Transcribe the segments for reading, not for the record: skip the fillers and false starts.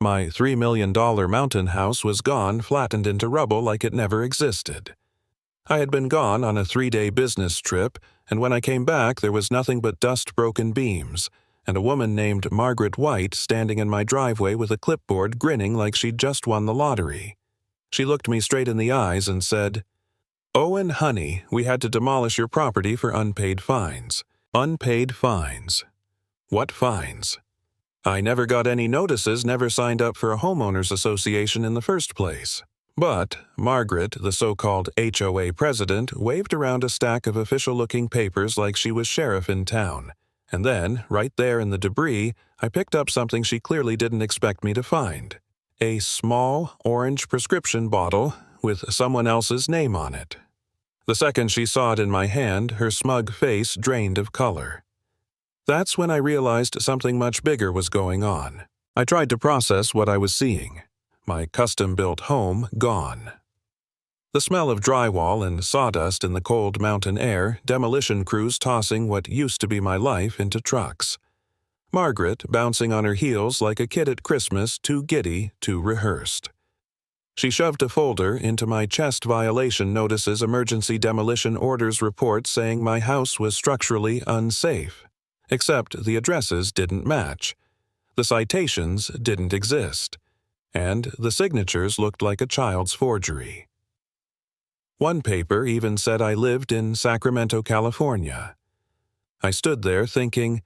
My $3 million mountain house was gone, flattened into rubble like it never existed. I had been gone on a 3-day business trip, and when I came back there was nothing but dust-broken beams, and a woman named Margaret White standing in my driveway with a clipboard grinning like she'd just won the lottery. She looked me straight in the eyes and said, "Owen, honey, we had to demolish your property for unpaid fines." Unpaid fines. What fines? I never got any notices, never signed up for a homeowners association in the first place. But Margaret, the so-called HOA president, waved around a stack of official-looking papers like she was sheriff in town. And then, right there in the debris, I picked up something she clearly didn't expect me to find. A small, orange prescription bottle with someone else's name on it. The second she saw it in my hand, her smug face drained of color. That's when I realized something much bigger was going on. I tried to process what I was seeing. My custom-built home gone. The smell of drywall and sawdust in the cold mountain air, demolition crews tossing what used to be my life into trucks. Margaret bouncing on her heels like a kid at Christmas, too giddy, too rehearsed. She shoved a folder into my chest violation notices emergency demolition orders report saying my house was structurally unsafe. Except the addresses didn't match. The citations didn't exist. And the signatures looked like a child's forgery. One paper even said I lived in Sacramento, California. I stood there thinking,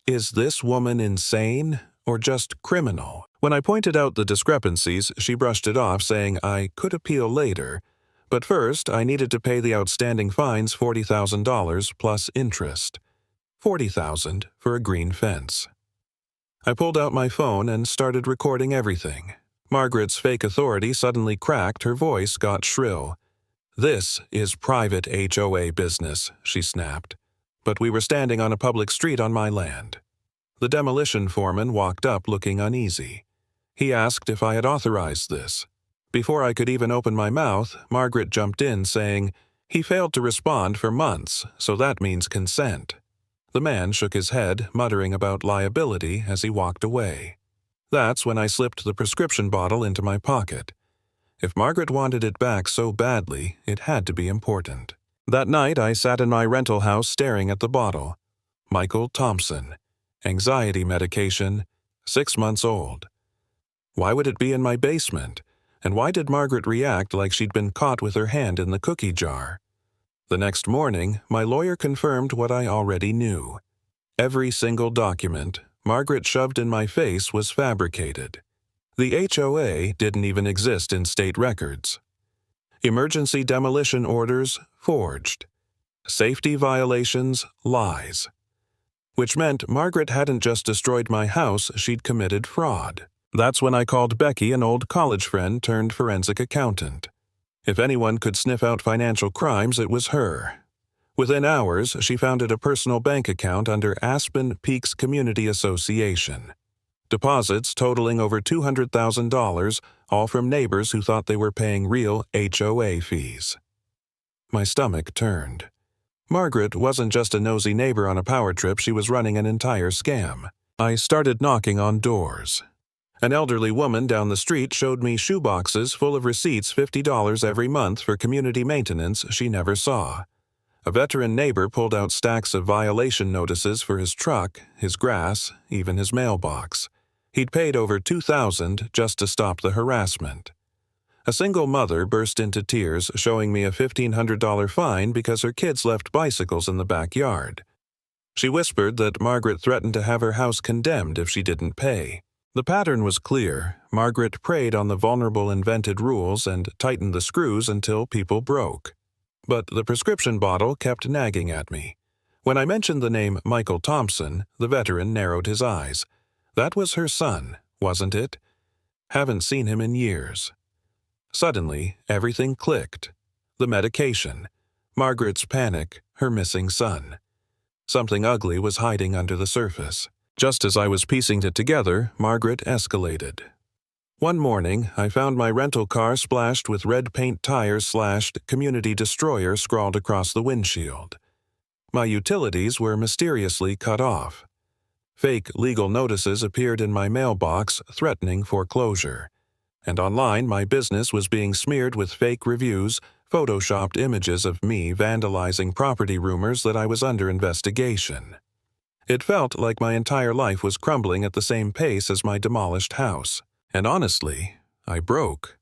is this woman insane or just criminal? When I pointed out the discrepancies, she brushed it off, saying I could appeal later, but first I needed to pay the outstanding fines $40,000 plus interest. $40,000 for a green fence. I pulled out my phone and started recording everything. Margaret's fake authority suddenly cracked, her voice got shrill. "This is private HOA business," she snapped. But we were standing on a public street on my land. The demolition foreman walked up looking uneasy. He asked if I had authorized this. Before I could even open my mouth, Margaret jumped in saying, "He failed to respond for months, so that means consent." The man shook his head, muttering about liability as he walked away. That's when I slipped the prescription bottle into my pocket. If Margaret wanted it back so badly, it had to be important. That night I sat in my rental house staring at the bottle. Michael Thompson. Anxiety medication, 6 months old. Why would it be in my basement? And why did Margaret react like she'd been caught with her hand in the cookie jar? The next morning, my lawyer confirmed what I already knew. Every single document Margaret shoved in my face was fabricated. The HOA didn't even exist in state records. Emergency demolition orders forged. Safety violations lies. Which meant Margaret hadn't just destroyed my house, she'd committed fraud. That's when I called Becky, an old college friend turned forensic accountant. If anyone could sniff out financial crimes, it was her. Within hours, she founded a personal bank account under Aspen Peaks Community Association. Deposits totaling over $200,000, all from neighbors who thought they were paying real HOA fees. My stomach turned. Margaret wasn't just a nosy neighbor on a power trip, she was running an entire scam. I started knocking on doors. An elderly woman down the street showed me shoeboxes full of receipts $50 every month for community maintenance she never saw. A veteran neighbor pulled out stacks of violation notices for his truck, his grass, even his mailbox. He'd paid over $2,000 just to stop the harassment. A single mother burst into tears, showing me a $1,500 fine because her kids left bicycles in the backyard. She whispered that Margaret threatened to have her house condemned if she didn't pay. The pattern was clear. Margaret preyed on the vulnerable, invented rules and tightened the screws until people broke. But the prescription bottle kept nagging at me. When I mentioned the name Michael Thompson, the veteran narrowed his eyes. That was her son, wasn't it? Haven't seen him in years. Suddenly, everything clicked. The medication, Margaret's panic, her missing son. Something ugly was hiding under the surface. Just as I was piecing it together, Margaret escalated. One morning, I found my rental car splashed with red paint tires slashed "Community Destroyer" scrawled across the windshield. My utilities were mysteriously cut off. Fake legal notices appeared in my mailbox threatening foreclosure. And online, my business was being smeared with fake reviews, photoshopped images of me vandalizing property rumors that I was under investigation. It felt like my entire life was crumbling at the same pace as my demolished house. And honestly, I broke.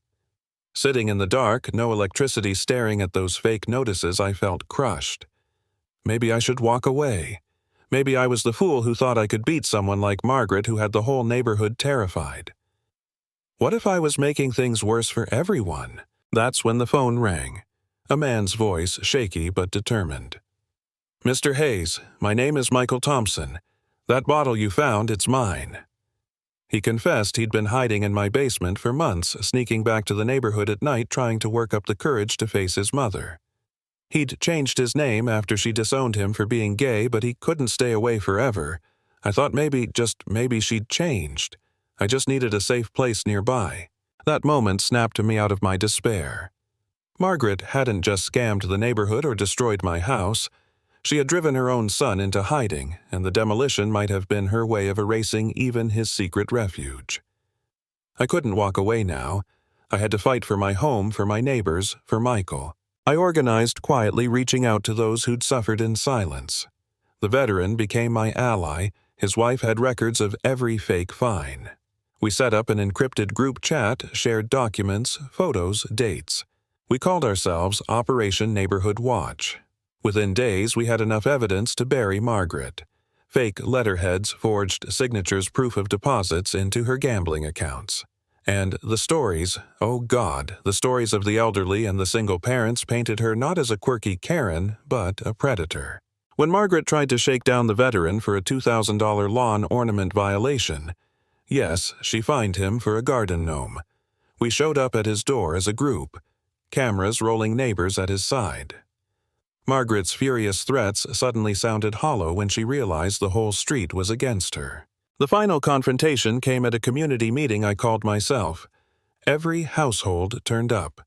Sitting in the dark, no electricity, staring at those fake notices, I felt crushed. Maybe I should walk away. Maybe I was the fool who thought I could beat someone like Margaret, who had the whole neighborhood terrified. What if I was making things worse for everyone? That's when the phone rang. A man's voice, shaky but determined. "Mr. Hayes, my name is Michael Thompson. That bottle you found, it's mine." He confessed he'd been hiding in my basement for months, sneaking back to the neighborhood at night trying to work up the courage to face his mother. He'd changed his name after she disowned him for being gay, but he couldn't stay away forever. I thought maybe, just maybe, she'd changed. I just needed a safe place nearby. That moment snapped me out of my despair. Margaret hadn't just scammed the neighborhood or destroyed my house. She had driven her own son into hiding, and the demolition might have been her way of erasing even his secret refuge. I couldn't walk away now. I had to fight for my home, for my neighbors, for Michael. I organized quietly, reaching out to those who'd suffered in silence. The veteran became my ally. His wife had records of every fake fine. We set up an encrypted group chat, shared documents, photos, dates. We called ourselves Operation Neighborhood Watch. Within days, we had enough evidence to bury Margaret. Fake letterheads forged signatures, proof of deposits into her gambling accounts. And the stories, oh God, the stories of the elderly and the single parents painted her not as a quirky Karen, but a predator. When Margaret tried to shake down the veteran for a $2,000 lawn ornament violation, yes, she fined him for a garden gnome. We showed up at his door as a group, cameras rolling, neighbors at his side. Margaret's furious threats suddenly sounded hollow when she realized the whole street was against her. The final confrontation came at a community meeting I called myself. Every household turned up.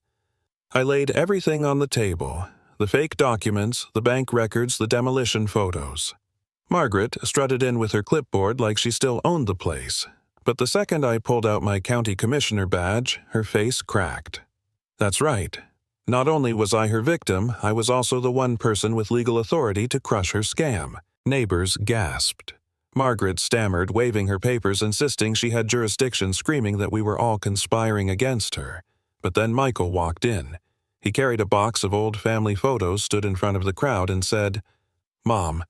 I laid everything on the table: the fake documents, the bank records, the demolition photos. Margaret strutted in with her clipboard like she still owned the place, but the second I pulled out my county commissioner badge, her face cracked. That's right. Not only was I her victim, I was also the one person with legal authority to crush her scam. Neighbors gasped. Margaret stammered, waving her papers, insisting she had jurisdiction, screaming that we were all conspiring against her. But then Michael walked in. He carried a box of old family photos, stood in front of the crowd, and said, "Mom,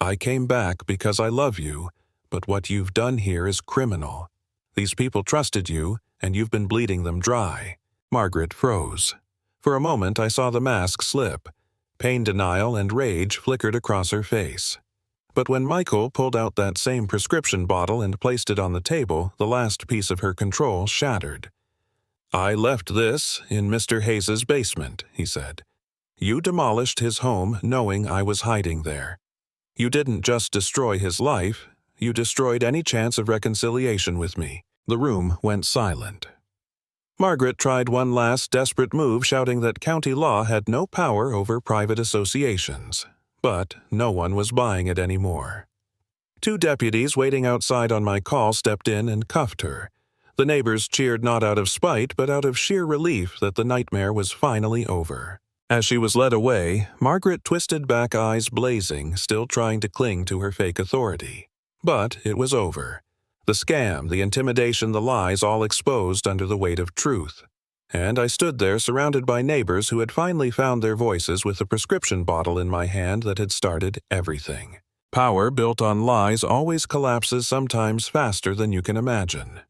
I came back because I love you, but what you've done here is criminal. These people trusted you, and you've been bleeding them dry." Margaret froze. For a moment, I saw the mask slip. Pain, denial, and rage flickered across her face. But when Michael pulled out that same prescription bottle and placed it on the table, the last piece of her control shattered. "I left this in Mr. Hayes's basement," he said. "You demolished his home knowing I was hiding there. You didn't just destroy his life, you destroyed any chance of reconciliation with me." The room went silent. Margaret tried one last desperate move, shouting that county law had no power over private associations. But no one was buying it anymore. 2 deputies waiting outside on my call stepped in and cuffed her. The neighbors cheered not out of spite, but out of sheer relief that the nightmare was finally over. As she was led away, Margaret twisted back, eyes blazing, still trying to cling to her fake authority. But it was over. The scam, the intimidation, the lies, all exposed under the weight of truth. And I stood there surrounded by neighbors who had finally found their voices, with a prescription bottle in my hand that had started everything. Power built on lies always collapses, sometimes faster than you can imagine.